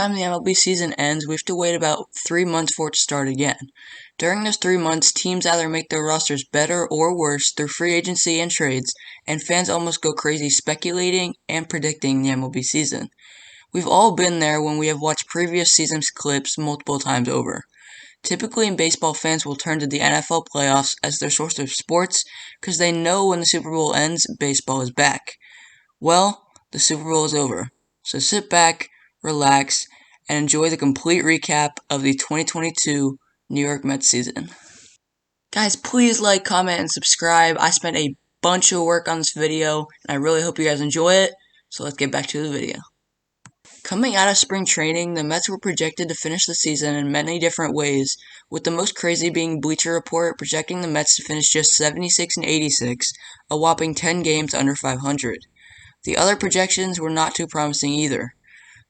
time the MLB season ends, we have to wait about 3 months for it to start again. During those 3 months, teams either make their rosters better or worse through free agency and trades, and fans almost go crazy speculating and predicting the MLB season. We've all been there when we have watched previous season's clips multiple times over. Typically in baseball, fans will turn to the NFL playoffs as their source of sports because they know when the Super Bowl ends, baseball is back. Well, the Super Bowl is over, so sit back, relax, and enjoy the complete recap of the 2022 New York Mets season. Guys, please like, comment, and subscribe. I spent a bunch of work on this video, and I really hope you guys enjoy it, so let's get back to the video. Coming out of spring training, the Mets were projected to finish the season in many different ways, with the most crazy being Bleacher Report projecting the Mets to finish just 76 and 86, a whopping 10 games under 500. The other projections were not too promising either.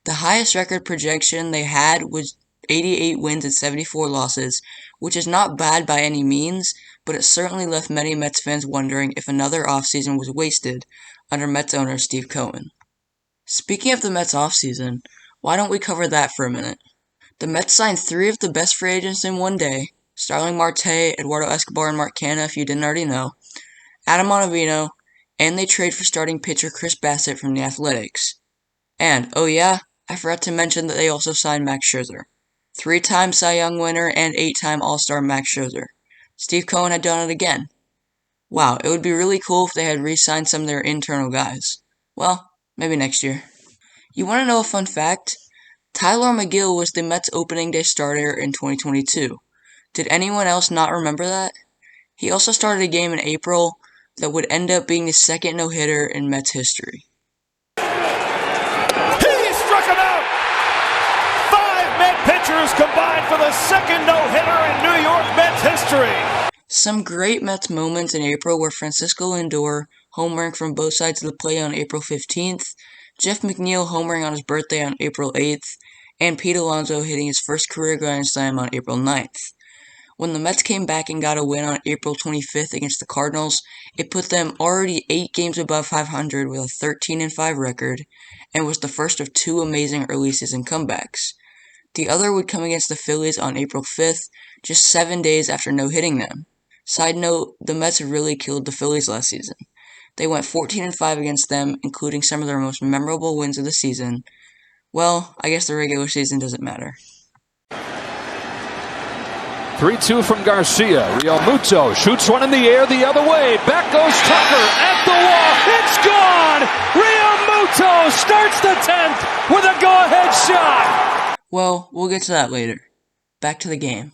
The highest record projection they had was 88 wins and 74 losses, which is not bad by any means, but it certainly left many Mets fans wondering if another offseason was wasted under Mets owner Steve Cohen. Speaking of the Mets offseason, why don't we cover that for a minute? The Mets signed 3 of the best free agents in one day: Starling Marte, Eduardo Escobar, and Mark Canha, if you didn't already know, Adam Ottavino, and they trade for starting pitcher Chris Bassitt from the Athletics. And, oh yeah, I forgot to mention that they also signed Max Scherzer. 3-time Cy Young winner and 8-time All-Star Max Scherzer. Steve Cohen had done it again. Wow, it would be really cool if they had re-signed some of their internal guys. Well, maybe next year. You want to know a fun fact? Tyler McGill was the Mets opening day starter in 2022. Did anyone else not remember that? He also started a game in April that would end up being the second no-hitter in Mets history. He struck him out! 5 Met pitchers combined for the second no-hitter in New York Mets history. Some great Mets moments in April were Francisco Lindor homering from both sides of the plate on April 15th, Jeff McNeil homering on his birthday on April 8th, and Pete Alonso hitting his first career grand slam on April 9th. When the Mets came back and got a win on April 25th against the Cardinals, it put them already 8 games above 500 with a 13-5 record, and was the first of 2 amazing early season comebacks. The other would come against the Phillies on April 5th, just 7 days after no-hitting them. Side note, the Mets really killed the Phillies last season. They went 14-5 against them, including some of their most memorable wins of the season. Well, I guess the regular season doesn't matter. 3-2 from Garcia. Realmuto shoots one in the air the other way. Back goes Tucker at the wall. It's gone! Realmuto starts the 10th with a go-ahead shot. Well, we'll get to that later. Back to the game.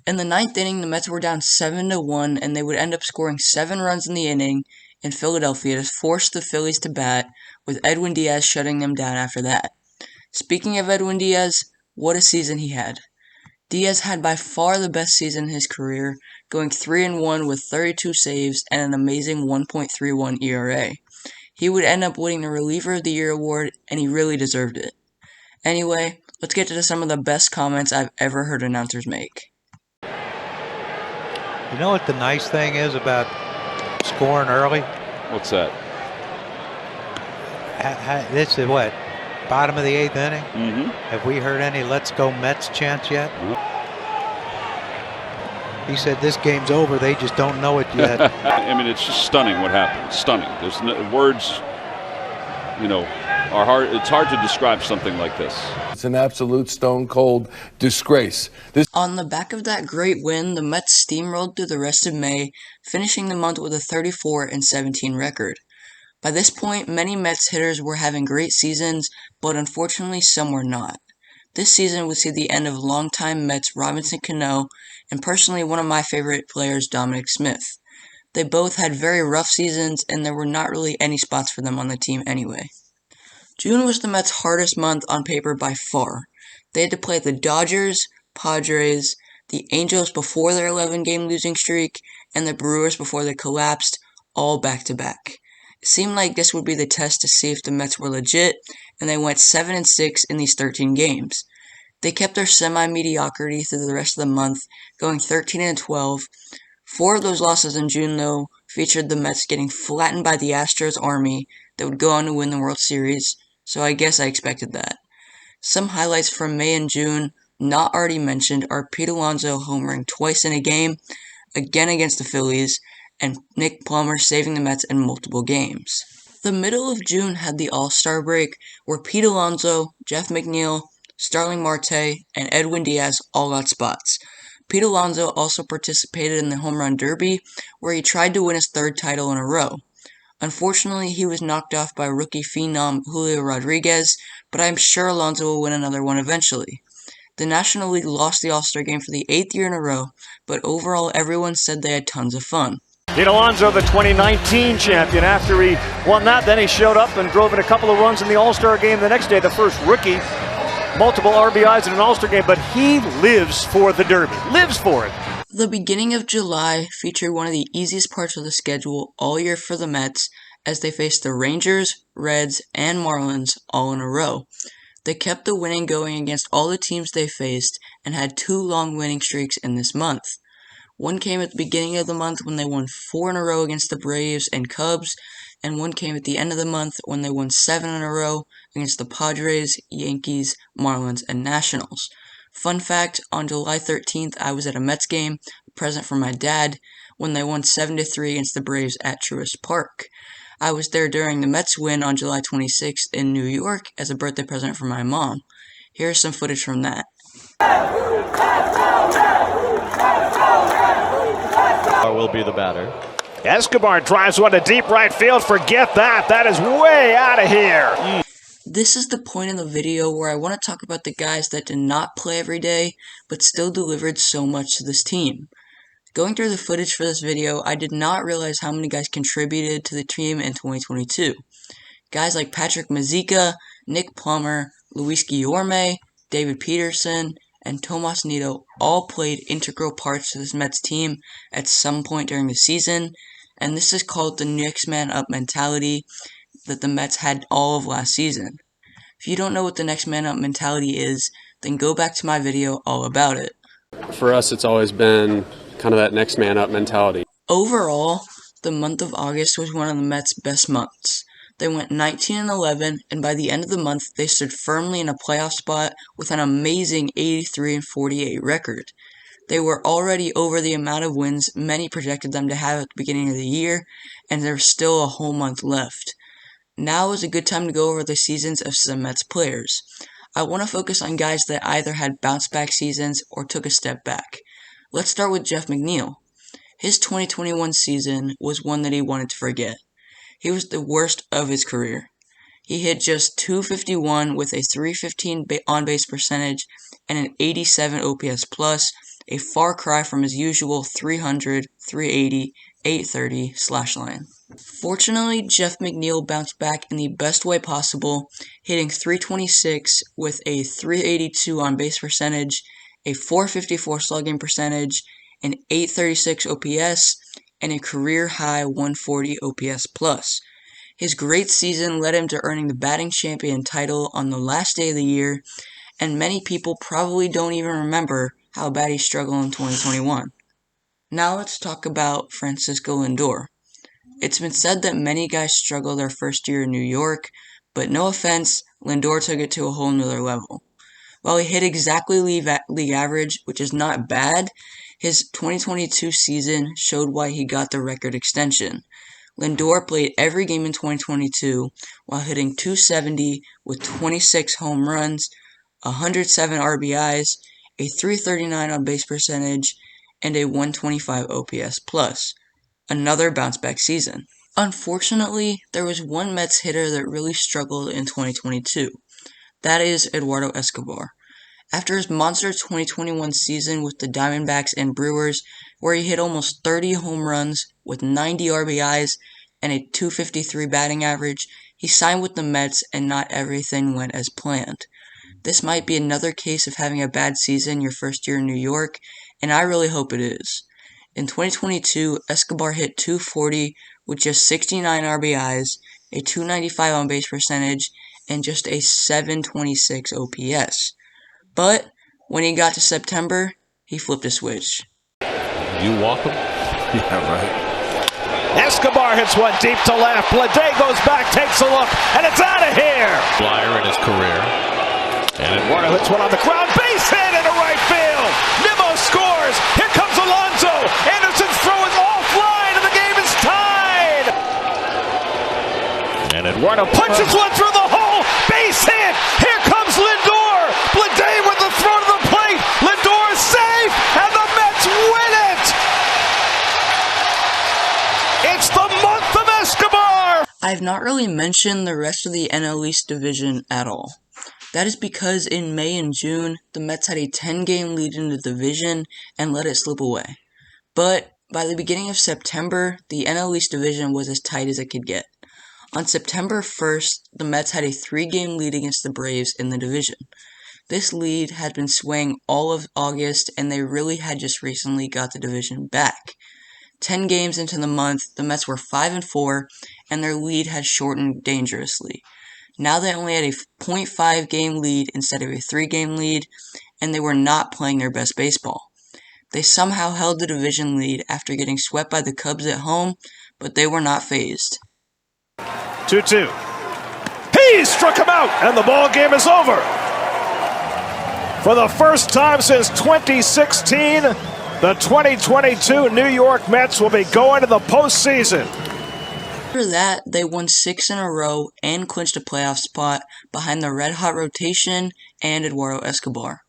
In the 9th inning, the Mets were down 7-1, and they would end up scoring 7 runs in the inning in Philadelphia to force the Phillies to bat, with Edwin Diaz shutting them down after that. Speaking of Edwin Diaz, what a season he had. Diaz had by far the best season in his career, going 3-1 with 32 saves and an amazing 1.31 ERA. He would end up winning the Reliever of the Year award, and he really deserved it. Anyway, let's get to some of the best comments I've ever heard announcers make. You know what the nice thing is about scoring early? What's that? This is what? Bottom of the 8th inning? Mm-hmm. Have we heard any "Let's go Mets" chants yet? He said this game's over. They just don't know it yet. I mean, it's just stunning what happened. Stunning. There's no, words, are hard. It's hard to describe something like this. It's an absolute stone-cold disgrace. On the back of that great win, the Mets steamrolled through the rest of May, finishing the month with a 34-17 record. By this point, many Mets hitters were having great seasons, but unfortunately some were not. This season would see the end of longtime Mets Robinson Cano and personally one of my favorite players, Dominic Smith. They both had very rough seasons, and there were not really any spots for them on the team anyway. June was the Mets' hardest month on paper by far. They had to play the Dodgers, Padres, the Angels before their 11-game losing streak, and the Brewers before they collapsed, all back-to-back. It seemed like this would be the test to see if the Mets were legit, and they went 7-6 in these 13 games. They kept their semi-mediocrity through the rest of the month, going 13-12. 4 of those losses in June, though, featured the Mets getting flattened by the Astros army that would go on to win the World Series, so I guess I expected that. Some highlights from May and June, not already mentioned, are Pete Alonso homering twice in a game, again against the Phillies, and Nick Plummer saving the Mets in multiple games. The middle of June had the All-Star break, where Pete Alonso, Jeff McNeil, Starling Marte, and Edwin Diaz all got spots. Pete Alonso also participated in the Home Run Derby, where he tried to win his third title in a row. Unfortunately, he was knocked off by rookie phenom Julio Rodriguez, but I am sure Alonso will win another one eventually. The National League lost the All-Star Game for the 8th year in a row, but overall everyone said they had tons of fun. Pete Alonso, the 2019 champion. After he won that, then he showed up and drove in a couple of runs in the All-Star Game the next day, the first rookie. Multiple RBIs in an All-Star Game, but he lives for the Derby, lives for it. The beginning of July featured one of the easiest parts of the schedule all year for the Mets, as they faced the Rangers, Reds, and Marlins all in a row. They kept the winning going against all the teams they faced and had 2 long winning streaks in this month. One came at the beginning of the month when they won 4 in a row against the Braves and Cubs, and one came at the end of the month when they won 7 in a row against the Padres, Yankees, Marlins, and Nationals. Fun fact, on July 13th, I was at a Mets game, a present from my dad, when they won 7-3 against the Braves at Truist Park. I was there during the Mets win on July 26th in New York as a birthday present from my mom. Here's some footage from that. Will be the batter. Escobar drives one to deep right field. Forget that. That is way out of here. This is the point in the video where I want to talk about the guys that did not play every day, but still delivered so much to this team. Going through the footage for this video, I did not realize how many guys contributed to the team in 2022. Guys like Patrick Mazeika, Nick Plummer, Luis Guillorme, David Peterson, and Tomas Nido all played integral parts to this Mets team at some point during the season, and this is called the next man up mentality that the Mets had all of last season. If you don't know what the next man up mentality is, then go back to my video all about it. For us, it's always been kind of that next man up mentality. Overall, the month of August was one of the Mets' best months. They went 19-11, and by the end of the month, they stood firmly in a playoff spot with an amazing 83-48 record. They were already over the amount of wins many projected them to have at the beginning of the year, and there's still a whole month left. Now is a good time to go over the seasons of some Mets players. I want to focus on guys that either had bounce-back seasons or took a step back. Let's start with Jeff McNeil. His 2021 season was one that he wanted to forget. He was the worst of his career. He hit just .251 with a .315 on-base percentage and an 87 OPS plus, a far cry from his usual .300, .380, .830 slash line. Fortunately, Jeff McNeil bounced back in the best way possible, hitting .326 with a .382 on-base percentage, a .454 slugging percentage, an .836 OPS, and a career-high .140 OPS plus. His great season led him to earning the batting champion title on the last day of the year, and many people probably don't even remember how bad he struggled in 2021. Now let's talk about Francisco Lindor. It's been said that many guys struggle their first year in New York, but no offense, Lindor took it to a whole nother level. While he hit exactly league average, which is not bad, his 2022 season showed why he got the record extension. Lindor played every game in 2022 while hitting .270 with 26 home runs, 107 RBIs, a .339 on-base percentage, and a .125 OPS plus. Another bounce-back season. Unfortunately, there was one Mets hitter that really struggled in 2022. That is Eduardo Escobar. After his monster 2021 season with the Diamondbacks and Brewers, where he hit almost 30 home runs with 90 RBIs and a .253 batting average, he signed with the Mets and not everything went as planned. This might be another case of having a bad season your first year in New York, and I really hope it is. In 2022, Escobar hit .240 with just 69 RBIs, a .295 on-base percentage, and just a .726 OPS. But when he got to September, he flipped a switch. You walk him? Yeah, right. Escobar hits one deep to left. Blade goes back, takes a look, and it's out of here. Flyer in his career. And Eduardo hits one on the ground. Base hit into right field. Nimmo scores. Here comes Alonso. Anderson's throw is offline, and the game is tied. And Eduardo punches one through the hole. Base hit. Here comes Lindor. Bleday with the throw to the plate. Lindor is safe, and the Mets win it. It's the month of Escobar. I have not really mentioned the rest of the NL East division at all. That is because in May and June, the Mets had a 10-game lead in the division and let it slip away. But by the beginning of September, the NL East division was as tight as it could get. On September 1st, the Mets had a 3-game lead against the Braves in the division. This lead had been swaying all of August, and they really had just recently got the division back. 10 games into the month, the Mets were 5-4, and their lead had shortened dangerously. Now they only had a 0.5 game lead instead of a 3-game lead, and they were not playing their best baseball. They somehow held the division lead after getting swept by the Cubs at home, but they were not fazed. 2-2. He struck him out, and the ball game is over. For the first time since 2016, the 2022 New York Mets will be going to the postseason. After that, they won 6 in a row and clinched a playoff spot behind the red-hot rotation and Eduardo Escobar.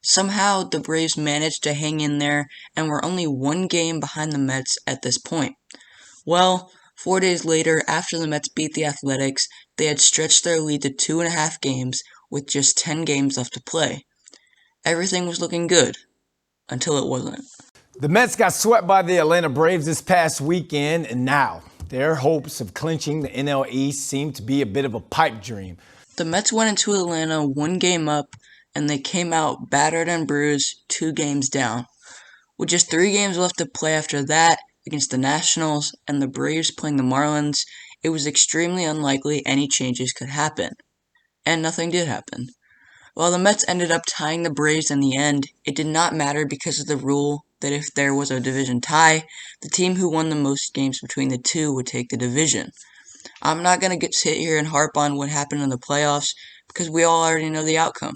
Somehow, the Braves managed to hang in there and were only 1 game behind the Mets at this point. Well, 4 days later, after the Mets beat the Athletics, they had stretched their lead to 2.5 games with just 10 games left to play. Everything was looking good, until it wasn't. The Mets got swept by the Atlanta Braves this past weekend, and now their hopes of clinching the NL East seem to be a bit of a pipe dream. The Mets went into Atlanta 1 game up, and they came out battered and bruised 2 games down. With just 3 games left to play after that, against the Nationals and the Braves playing the Marlins, it was extremely unlikely any changes could happen. And nothing did happen. While the Mets ended up tying the Braves in the end, it did not matter because of the rule that if there was a division tie, the team who won the most games between the two would take the division. I'm not going to sit here and harp on what happened in the playoffs because we all already know the outcome.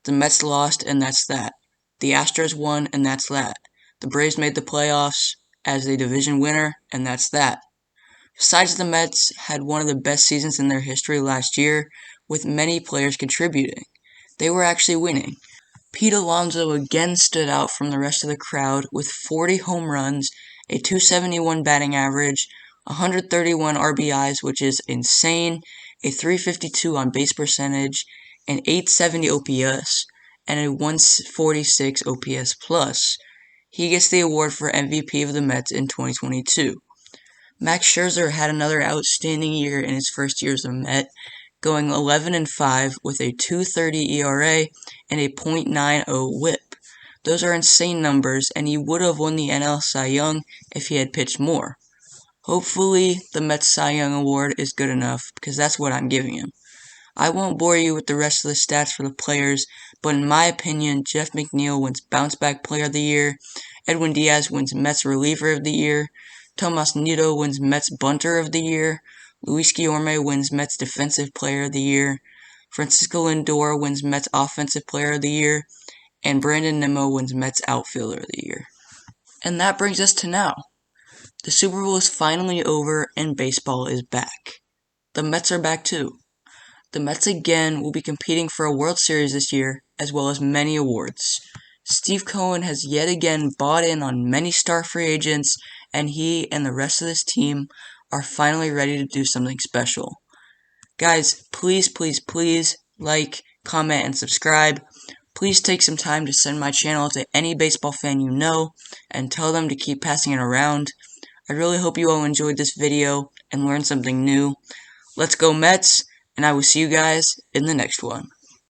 The Mets lost, and that's that. The Astros won, and that's that. The Braves made the playoffs as a division winner, and that's that. Besides, the Mets had one of the best seasons in their history last year, with many players contributing. They were actually winning. Pete Alonso again stood out from the rest of the crowd with 40 home runs, a .271 batting average, 131 RBIs, which is insane, a .352 on base percentage, an .870 OPS, and a .146 OPS plus. He gets the award for MVP of the Mets in 2022. Max Scherzer had another outstanding year in his first year as a Met, going 11-5 with a .230 ERA and a .90 WHIP. Those are insane numbers, and he would have won the NL Cy Young if he had pitched more. Hopefully, the Mets Cy Young Award is good enough, because that's what I'm giving him. I won't bore you with the rest of the stats for the players, but in my opinion, Jeff McNeil wins Bounce Back Player of the Year, Edwin Diaz wins Mets Reliever of the Year, Tomas Nido wins Mets Bunter of the Year, Luis Guillorme wins Mets Defensive Player of the Year, Francisco Lindor wins Mets Offensive Player of the Year, and Brandon Nimmo wins Mets Outfielder of the Year. And that brings us to now. The Super Bowl is finally over and baseball is back. The Mets are back too. The Mets again will be competing for a World Series this year, as well as many awards. Steve Cohen has yet again bought in on many star free agents, and he and the rest of this team are finally ready to do something special. Guys, please like, comment, and subscribe. Please take some time to send my channel to any baseball fan you know and tell them to keep passing it around. I really hope you all enjoyed this video and learned something new. Let's go Mets, and I will see you guys in the next one.